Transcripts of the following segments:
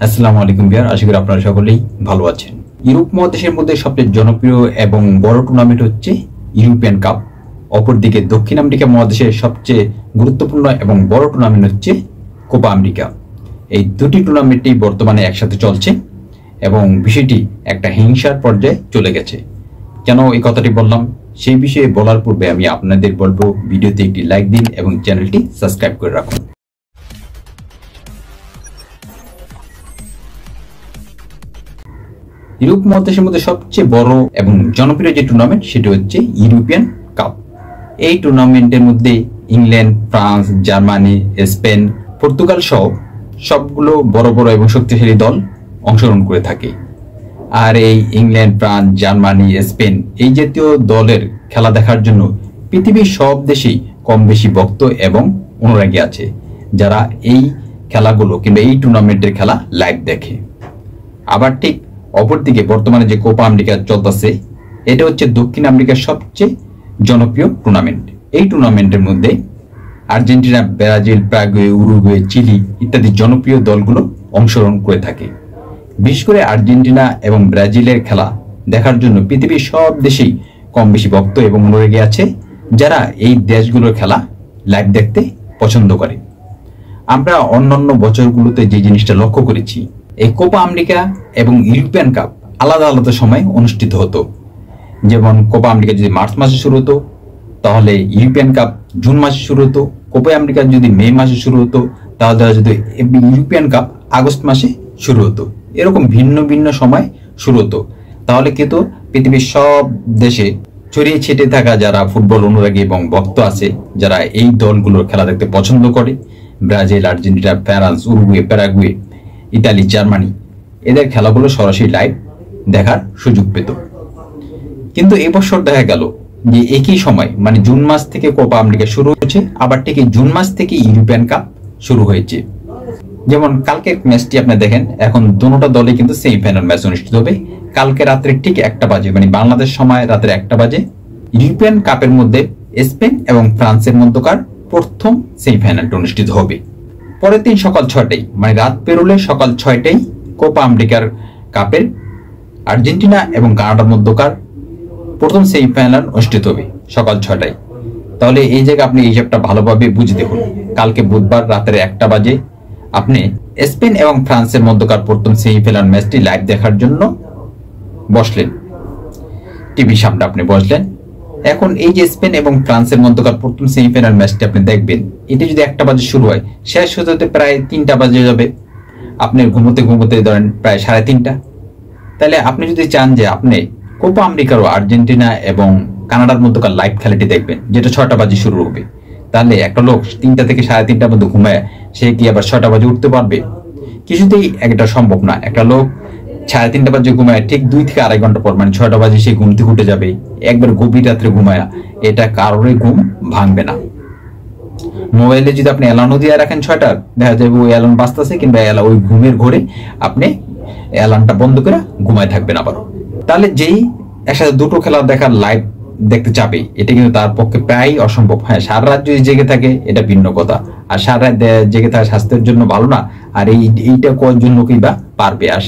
আসসালামু আলাইকুম বিয়ার, আশা করি আপনারা সকলেই ভালো আছেন। ইউরোপ মহাদেশের মধ্যে সবচেয়ে জনপ্রিয় এবং বড় টুর্নামেন্ট হচ্ছে ইউরোপিয়ান কাপ। অপরদিকে দক্ষিণ আমেরিকা মহাদেশের সবচেয়ে গুরুত্বপূর্ণ এবং বড় টুর্নামেন্ট হচ্ছে কোপা আমেরিকা। এই দুটি টুর্নামেন্টই বর্তমানে একসাথে চলছে এবং বিষয়টি একটা হিংসার পর্যায়ে চলে গেছে। কেন এই কথাটি বললাম সেই বিষয়ে বলার পূর্বে আমি আপনাদের বলবো, ভিডিওতে একটি লাইক দিন এবং চ্যানেলটি সাবস্ক্রাইব করে রাখুন। ইউরোপ মহাদেশের মধ্যে সবচেয়ে বড় এবং জনপ্রিয় যে টুর্নামেন্ট সেটি হচ্ছে ইউরোপিয়ান কাপ। এই টুর্নামেন্টের মধ্যে England, France, Germany, Spain, Portugal সহ সবগুলো বড় বড় এবং শক্তিশালী দল অংশগ্রহণ করে থাকে। আর এই ইংল্যান্ড, ফ্রান্স, জার্মানি, স্পেন এই জাতীয় দলের খেলা দেখার জন্য পৃথিবীর সব দেশেই কম বেশি ভক্ত এবং অনুরাগী আছে, যারা এই খেলাগুলো কিংবা এই টুর্নামেন্টের খেলা লাইভ দেখে। আবার ঠিক অপরদিকে বর্তমানে যে কোপা আমেরিকা চলতেছে, এটা হচ্ছে দক্ষিণ আমেরিকার সবচেয়ে জনপ্রিয় টুর্নামেন্ট। এই টুর্নামেন্টের মধ্যে আর্জেন্টিনা, ব্রাজিল, প্রাগুয়ে, উরুগুয়ে, চিলি ইত্যাদি জনপ্রিয় দলগুলো অংশগ্রহণ করে থাকে। বিশেষ করে আর্জেন্টিনা এবং ব্রাজিলের খেলা দেখার জন্য পৃথিবীর সব দেশেই কম বেশি ভক্ত এবং অনুরাগী আছে, যারা এই দেশগুলোর খেলা লাইভ দেখতে পছন্দ করে। আমরা অন্যান্য বছরগুলোতে যে জিনিসটা লক্ষ্য করেছি, এই কোপা আমেরিকা এবং ইউরোপিয়ান কাপ আলাদা আলাদা সময় অনুষ্ঠিত হতো। যেমন কোপা আমেরিকা যদি মার্চ মাসে শুরু হতো, তাহলে ইউরোপিয়ান কাপ জুন মাসে শুরু হতো। কোপা আমেরিকা যদি মে মাসে শুরু হতো, তাহলে যদি ইউরোপিয়ান কাপ আগস্ট মাসে শুরু হতো। এরকম ভিন্ন ভিন্ন সময় শুরু হতো। তাহলে কিন্তু পৃথিবীর সব দেশে ছড়িয়ে ছিটে থাকা যারা ফুটবল অনুরাগী এবং ভক্ত আছে, যারা এই দলগুলোর খেলা দেখতে পছন্দ করে, Brazil, Argentina, France, Uruguay, Paraguay, Italy, Germany, এদের খেলাগুলো সরাসরি লাইভ দেখার সুযোগ পেত। কিন্তু এবছর দেখা গেল যে একই সময় মানে জুন মাস থেকে কোপা আমেরিকা শুরু হয়েছে, আবার ঠিক জুন মাস থেকে ইউরোপিয়ান কাপ শুরু হয়েছে। যেমন কালকের ম্যাচটি আপনি দেখেন, এখন দুটোটা দলে কিন্তু সেমিফাইনাল ম্যাচ অনুষ্ঠিত হবে কালকে রাত্রে ঠিক 1টা বাজে, মানে বাংলাদেশ সময় রাত্রে 1টা বাজে। ইউরোপিয়ান কাপের মধ্যে স্পেন এবং ফ্রান্সের মধ্যকার প্রথম সেমিফাইনালটি অনুষ্ঠিত হবে। পরের দিন সকাল 6টায়, মানে রাত পেরোলে সকাল 6টায় কোপা আমেরিকার কাপের আর্জেন্টিনা এবং কানাডার মধ্যকার প্রথম সেমিফাইনাল অনুষ্ঠিত হবে সকাল 6টায়। তাহলে এই জায়গায় আপনি এই হিসাবটা ভালোভাবে বুঝে দেখুন। কালকে বুধবার রাতের 1টা বাজে আপনি স্পেন এবং ফ্রান্সের মধ্যকার প্রথম সেমিফাইনাল ম্যাচটি লাইভ দেখার জন্য বসলেন, টিভির সামনে আপনি বসলেন। এখন এই যে স্পেন এবং ফ্রান্সের মধ্যকার প্রথম সেমিফাইনাল ম্যাচটি আপনি দেখবেন, এটি যদি 1টা বাজে শুরু হয়, শেষ হতে হতে প্রায় 3টা বাজে যাবে। আপনি ঘুমোতে ঘুমোতে ধরেন প্রায় 3:30। তাহলে আপনি যদি চান যে আপনি কোপা আমেরিকার ও আর্জেন্টিনা এবং কানাডার মধ্যকার লাইভ খেলাটি দেখবেন, যেটা 6টা বাজে শুরু হবে, তাহলে একটা লোক 3টা থেকে 3:30টার মধ্যে ঘুমায় সে কি আবার 6টা বাজে উঠতে পারবে? কিছুতেই এটা সম্ভব না। একটা লোক 3:30 বাজে ঘুমায়, ঠিক 2 থেকে আড়াই ঘন্টা পর মানে 6টা বাজে সে ঘুম থেকে উঠে যাবে, একবার গভীর রাত্রে ঘুমায়, এটা কারোরই ঘুম ভাঙবে না। মোবাইলে যদি আপনি অ্যালার্মও দিয়ে রাখেন 6টার, দেখা যাবে ওই অ্যালার্ম বাজতেছে কিংবা ওই ঘুমের ঘোরে আপনি অ্যালার্মটা বন্ধ করে ঘুমায় থাকবেন আবার। তাহলে যেই একসাথে দুটো খেলা দেখার লাইভ দেখতে চাবে, এটা কিন্তু তার পক্ষে প্রায় অসম্ভব। হ্যাঁ, সারা রাত যদি জেগে থাকে এটা ভিন্ন কথা, আর সারা রাত জেগে থাকা স্বাস্থ্যের জন্য ভালো না। আর এইটা কয়েকজন লোকই বা পারবে? আর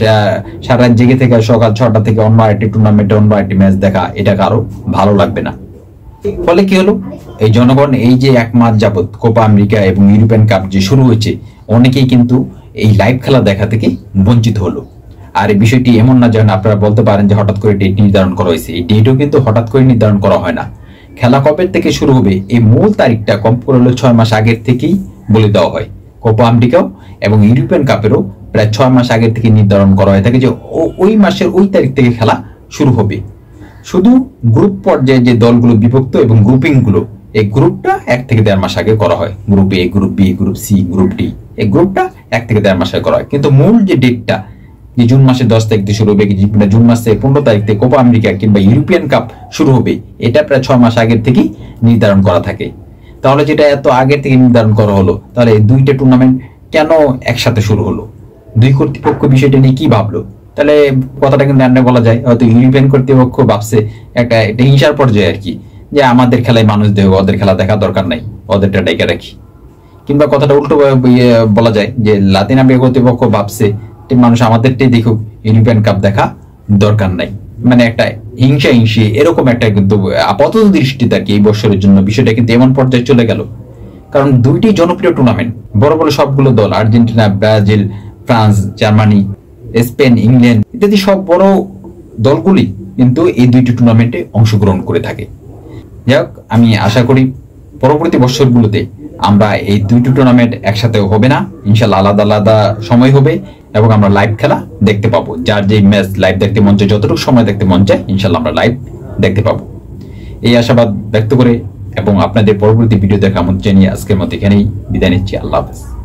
সারা রাত জেগে থেকে সকাল 6টা থেকে অন্য আরেকটি টুর্নামেন্টে অন্য আরেকটি ম্যাচ দেখা, এটা কারো ভালো লাগবে না। ফলে কি হলো, এই জনগণ এই যে 1 মাস যাবত কোপা আমেরিকা এবং ইউরোপিয়ান কাপ যে শুরু হয়েছে, অনেকেই কিন্তু এই লাইভ খেলা দেখা থেকে বঞ্চিত হলো। আর এই বিষয়টি এমন না যেন আপনারা বলতে পারেন যে হঠাৎ করে ডেট নির্ধারণ করা হয়েছে। এই ডেটও কিন্তু হঠাৎ করে নির্ধারণ করা হয় না। খেলা কবে থেকে শুরু হবে এই মূল তারিখটা কম করে হলো 6 মাস আগের থেকেই বলে দেওয়া হয়। কোপা আমেরিকাও এবং ইউরোপিয়ান কাপেরও প্রায় 6 মাস আগের থেকে নির্ধারণ করা হয়ে থাকে যে ওই মাসের ওই তারিখ থেকে খেলা শুরু হবে। শুধু গ্রুপ পর্যায়ে যে দলগুলো বিভক্ত এবং গ্রুপিং গুলো, এই গ্রুপটা 1 থেকে 1.5 মাস আগে করা হয়। Group A, group B, group C, group D, এই গ্রুপটা 1 থেকে 1.5 মাস আগে করা হয়। কিন্তু মূল যে ডেটটা, যে জুন মাসের 10 তারিখ থেকে শুরু হবে, জুন মাসের 15 তারিখ থেকে কোপা আমেরিকা কিংবা ইউরোপিয়ান কাপ শুরু হবে, এটা প্রায় 6 মাস আগের থেকেই নির্ধারণ করা থাকে। তাহলে যেটা এত আগের থেকে নির্ধারণ করা হলো, তাহলে এই দুইটা টুর্নামেন্ট কেন একসাথে শুরু হলো? দুই কর্তৃপক্ষ বিষয়টা নিয়ে কি ভাবলো? তাহলে কথাটা কিন্তু এমনি বলা যায়, হয়তো ইউরোপিয়ান কর্তৃপক্ষ ভাবছে একটা হিংসার পর্যায়ে আর কি, যে আমাদের খেলায় মানুষ দেবে, ওদের খেলা দেখা দরকার নাই, ওদেরটা ডেকে রাখি। কিংবা কথাটা উল্টো বলা যায় যে লাতিন আমেরিকা কর্তৃপক্ষ ভাবছে মানুষ আমাদেরটাই দেখুক, ইউরোপিয়ান কাপ দেখা দরকার নাই। মানে একটা হিংসি এরকম একটা কিন্তু আপাতত দৃষ্টিতে আর কি এই বছরের জন্য বিষয়টা কিন্তু এমন পর্যায়ে চলে গেল। কারণ দুইটি জনপ্রিয় টুর্নামেন্ট, বড় বড় সবগুলো দল, Argentina, Brazil, France, Germany, Spain, England ইত্যাদি সব বড় দলগুলি কিন্তু এই দুইটি টুর্নামেন্টে অংশগ্রহণ করে থাকে। যাই হোক, আমি আশা করি পরবর্তী বছরগুলোতে আমরা এই দুইটি টুর্নামেন্ট একসাথে হবে না, ইনশাল্লাহ আলাদা আলাদা সময় হবে এবং আমরা লাইভ খেলা দেখতে পাবো। যার যে ম্যাচ লাইভ দেখতে মন চায়, যতটুকু সময় দেখতে মন চায়, ইনশাল্লাহ আমরা লাইভ দেখতে পাবো। এই আশাবাদ ব্যক্ত করে এবং আপনাদের পরবর্তী ভিডিও দেখা আমন্ত্রণ জানিয়ে আজকের মতো এখানেই বিদায় নিচ্ছি। আল্লাহ হাফেজ।